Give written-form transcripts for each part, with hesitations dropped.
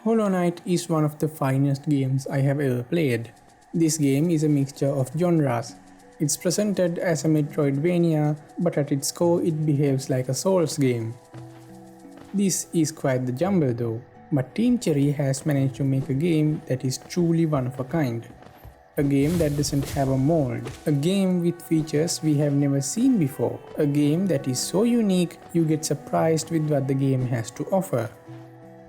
Hollow Knight is one of the finest games I have ever played. This game is a mixture of genres. It's presented as a Metroidvania, but at its core it behaves like a Souls game. This is quite the jumble though, but Team Cherry has managed to make a game that is truly one of a kind. A game that doesn't have a mold. A game with features we have never seen before. A game that is so unique you get surprised with what the game has to offer.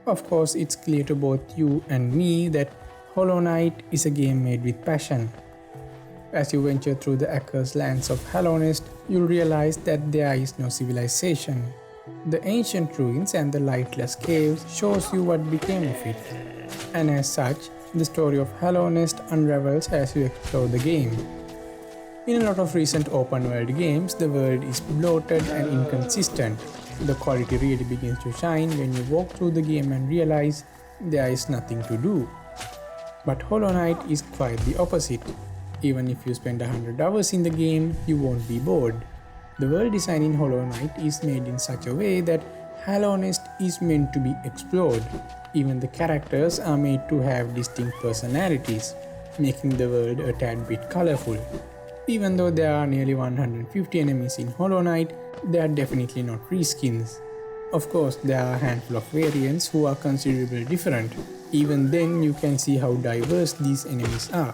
Of course, it's clear to both you and me that Hollow Knight is a game made with passion. As you venture through the accursed lands of Hallownest, you'll realize that there is no civilization. The ancient ruins and the lightless caves shows you what became of it. And as such, the story of Hallownest unravels as you explore the game. In a lot of recent open world games, the world is bloated and inconsistent. The quality really begins to shine when you walk through the game and realize there is nothing to do. But Hollow Knight is quite the opposite. Even if you spend 100 hours in the game, you won't be bored. The world design in Hollow Knight is made in such a way that Hallownest is meant to be explored. Even the characters are made to have distinct personalities, making the world a tad bit colorful. Even though there are nearly 150 enemies in Hollow Knight, they are definitely not reskins. Of course, there are a handful of variants who are considerably different. Even then, you can see how diverse these enemies are.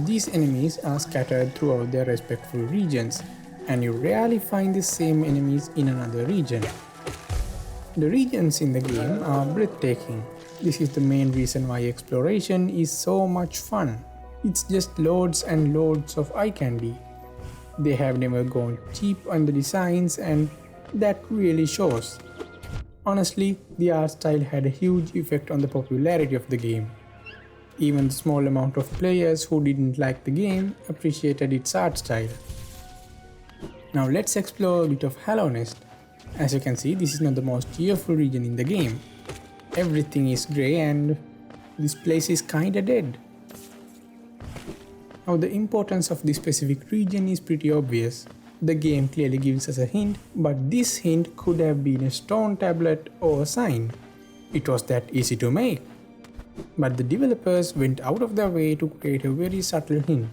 These enemies are scattered throughout their respective regions, and you rarely find the same enemies in another region. The regions in the game are breathtaking. This is the main reason why exploration is so much fun. It's just loads and loads of eye candy. They have never gone cheap on the designs, and that really shows. Honestly, the art style had a huge effect on the popularity of the game. Even the small amount of players who didn't like the game appreciated its art style. Now let's explore a bit of Hallownest. As you can see, this is not the most cheerful region in the game. Everything is grey and this place is kinda dead. Now the importance of this specific region is pretty obvious. The game clearly gives us a hint, but this hint could have been a stone tablet or a sign. It was that easy to make. But the developers went out of their way to create a very subtle hint.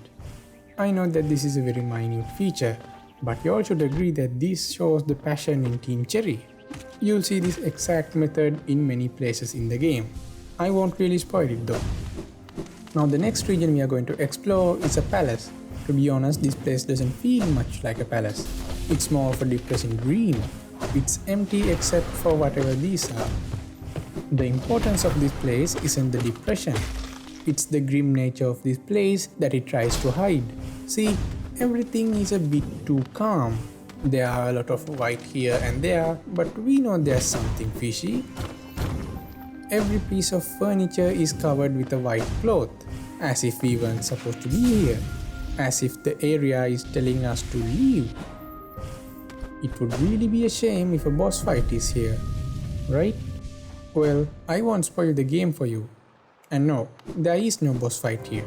I know that this is a very minute feature, but you all should agree that this shows the passion in Team Cherry. You'll see this exact method in many places in the game. I won't really spoil it though. Now the next region we are going to explore is a palace. To be honest, this place doesn't feel much like a palace. It's more of a depressing green. It's empty except for whatever these are. The importance of this place isn't the depression. It's the grim nature of this place that it tries to hide. See, everything is a bit too calm. There are a lot of white here and there, but we know there's something fishy. Every piece of furniture is covered with a white cloth, as if we weren't supposed to be here, as if the area is telling us to leave. It would really be a shame if a boss fight is here, right? Well, I won't spoil the game for you. And no, there is no boss fight here.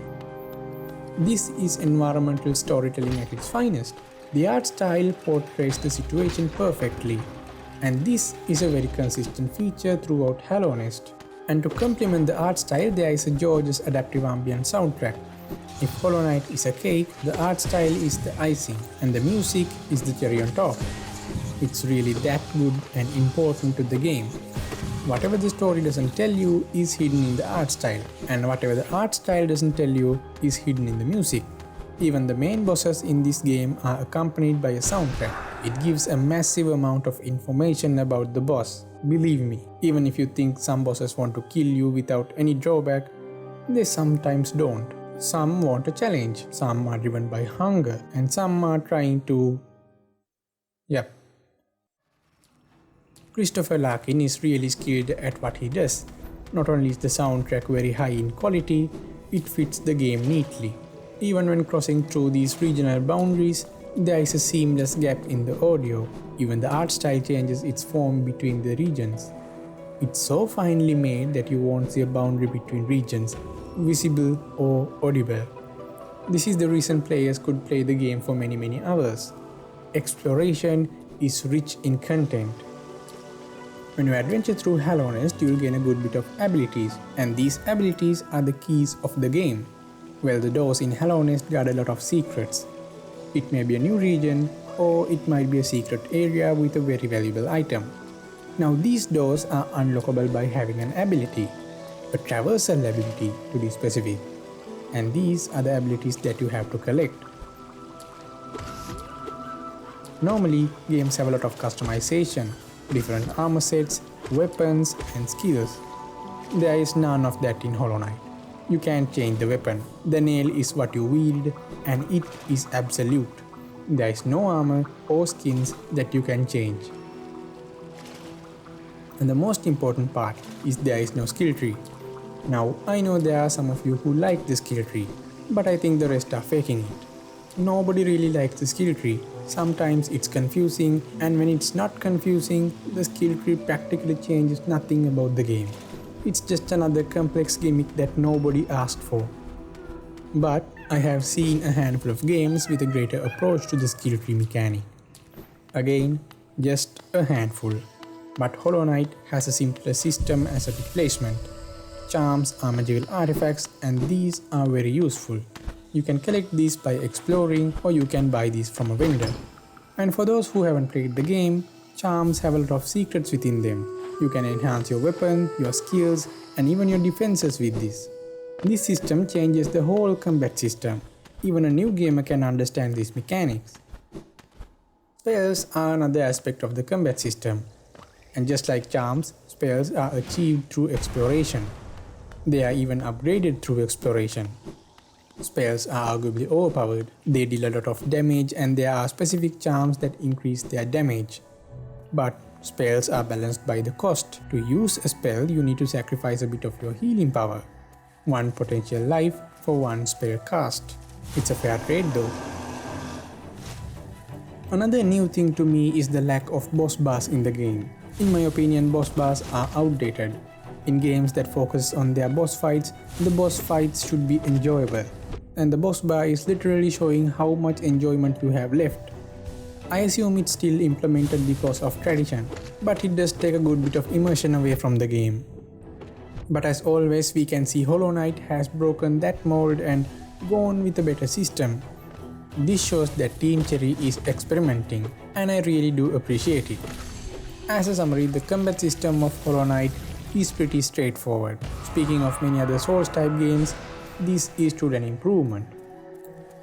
This is environmental storytelling at its finest. The art style portrays the situation perfectly, and this is a very consistent feature throughout Hallownest. And to complement the art style, there is a gorgeous adaptive ambient soundtrack. If Hollow Knight is a cake, the art style is the icing, and the music is the cherry on top. It's really that good and important to the game. Whatever the story doesn't tell you is hidden in the art style, and whatever the art style doesn't tell you is hidden in the music. Even the main bosses in this game are accompanied by a soundtrack. It gives a massive amount of information about the boss. Believe me, even if you think some bosses want to kill you without any drawback, they sometimes don't. Some want a challenge, some are driven by hunger, and some are trying to... Yep. Christopher Larkin is really skilled at what he does. Not only is the soundtrack very high in quality, it fits the game neatly. Even when crossing through these regional boundaries, there is a seamless gap in the audio. Even the art style changes its form between the regions. It's so finely made that you won't see a boundary between regions, visible or audible. This is the reason players could play the game for many hours. Exploration is rich in content. When you adventure through Hallownest, you'll gain a good bit of abilities, and these abilities are the keys of the game. Well, the doors in Hallownest guard a lot of secrets. It may be a new region, or it might be a secret area with a very valuable item. Now these doors are unlockable by having an ability, a traversal ability to be specific, and these are the abilities that you have to collect. Normally, games have a lot of customization, different armor sets, weapons and skills. There is none of that in Hollow Knight. You can't change the weapon, the nail is what you wield and it is absolute. There is no armor or skins that you can change. And the most important part is there is no skill tree. Now I know there are some of you who like the skill tree, but I think the rest are faking it. Nobody really likes the skill tree. Sometimes it's confusing, and when it's not confusing, the skill tree practically changes nothing about the game. It's just another complex gimmick that nobody asked for. But I have seen a handful of games with a greater approach to the skill tree mechanic. Again, just a handful. But Hollow Knight has a simpler system as a replacement. Charms are magical artifacts and these are very useful. You can collect these by exploring or you can buy these from a vendor. And for those who haven't played the game, charms have a lot of secrets within them. You can enhance your weapon, your skills and even your defenses with this. This system changes the whole combat system. Even a new gamer can understand these mechanics. Spells are another aspect of the combat system. And just like charms, spells are achieved through exploration. They are even upgraded through exploration. Spells are arguably overpowered. They deal a lot of damage and there are specific charms that increase their damage. But spells are balanced by the cost. To use a spell, you need to sacrifice a bit of your healing power. One potential life for one spell cast. It's a fair trade though. Another new thing to me is the lack of boss bars in the game. In my opinion, boss bars are outdated. In games that focus on their boss fights, the boss fights should be enjoyable. And the boss bar is literally showing how much enjoyment you have left. I assume it's still implemented because of tradition, but it does take a good bit of immersion away from the game. But as always, we can see Hollow Knight has broken that mold and gone with a better system. This shows that Team Cherry is experimenting, and I really do appreciate it. As a summary, the combat system of Hollow Knight is pretty straightforward. Speaking of many other Souls type games, this is truly an improvement.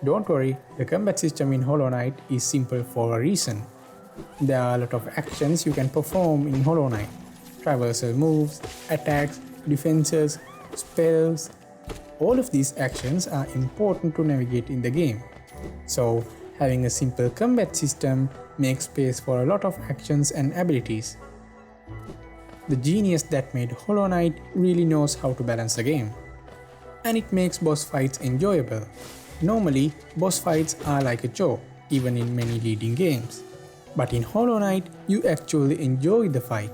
Don't worry, the combat system in Hollow Knight is simple for a reason. There are a lot of actions you can perform in Hollow Knight. Traversal moves, attacks, defenses, spells. All of these actions are important to navigate in the game. So, having a simple combat system makes space for a lot of actions and abilities. The genius that made Hollow Knight really knows how to balance the game. And it makes boss fights enjoyable. Normally, boss fights are like a chore, even in many leading games. But in Hollow Knight, you actually enjoy the fight.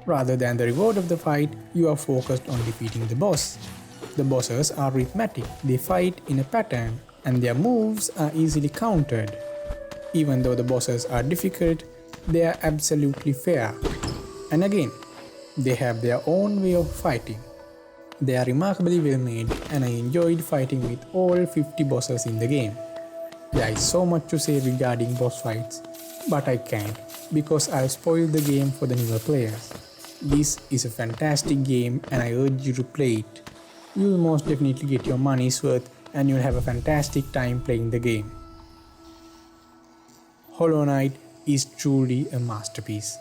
Rather than the reward of the fight, you are focused on defeating the boss. The bosses are arithmetic, they fight in a pattern, and their moves are easily countered. Even though the bosses are difficult, they are absolutely fair. And again, they have their own way of fighting. They are remarkably well made and I enjoyed fighting with all 50 bosses in the game. There is so much to say regarding boss fights, but I can't because I'll spoil the game for the newer players. This is a fantastic game and I urge you to play it. You will most definitely get your money's worth and you'll have a fantastic time playing the game. Hollow Knight is truly a masterpiece.